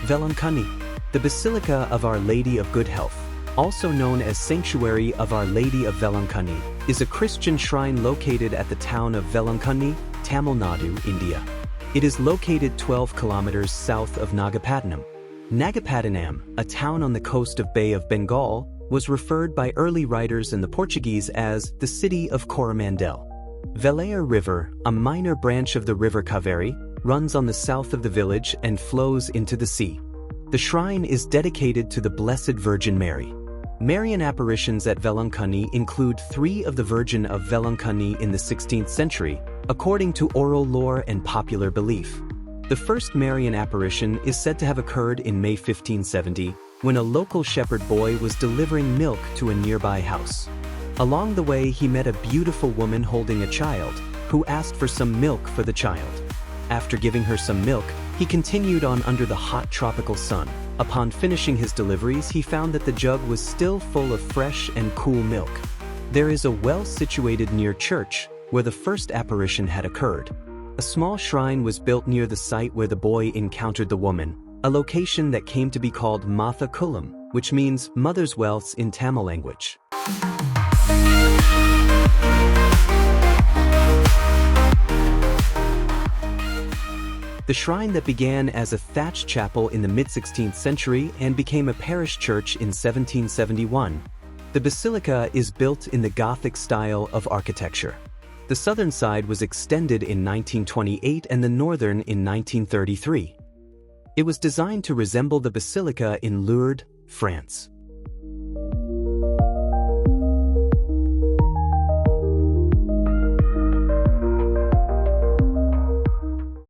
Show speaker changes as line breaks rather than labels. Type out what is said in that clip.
Velankanni, the Basilica of Our Lady of Good Health, also known as Sanctuary of Our Lady of Velankanni, is a Christian shrine located at the town of Velankanni, Tamil Nadu, India. It is located 12 kilometers south of Nagapattanam. Nagapattanam, a town on the coast of Bay of Bengal, was referred by early writers in the Portuguese as the city of Coromandel. Velayar River, a minor branch of the river Kaveri, runs on the south of the village and flows into the sea. The shrine is dedicated to the Blessed Virgin Mary. Marian apparitions at Velankanni include 3 of the Virgin of Velankanni in the 16th century, according to oral lore and popular belief. The first Marian apparition is said to have occurred in May 1570, when a local shepherd boy was delivering milk to a nearby house. Along the way, he met a beautiful woman holding a child, who asked for some milk for the child. After giving her some milk, he continued on under the hot tropical sun. Upon finishing his deliveries, he found that the jug was still full of fresh and cool milk. There is a well situated near church, where the first apparition had occurred. A small shrine was built near the site where the boy encountered the woman, a location that came to be called Matha Kulam, which means mother's wells in Tamil language. The shrine that began as a thatched chapel in the mid-16th century and became a parish church in 1771. The basilica is built in the Gothic style of architecture. The southern side was extended in 1928 and the northern in 1933. It was designed to resemble the basilica in Lourdes, France.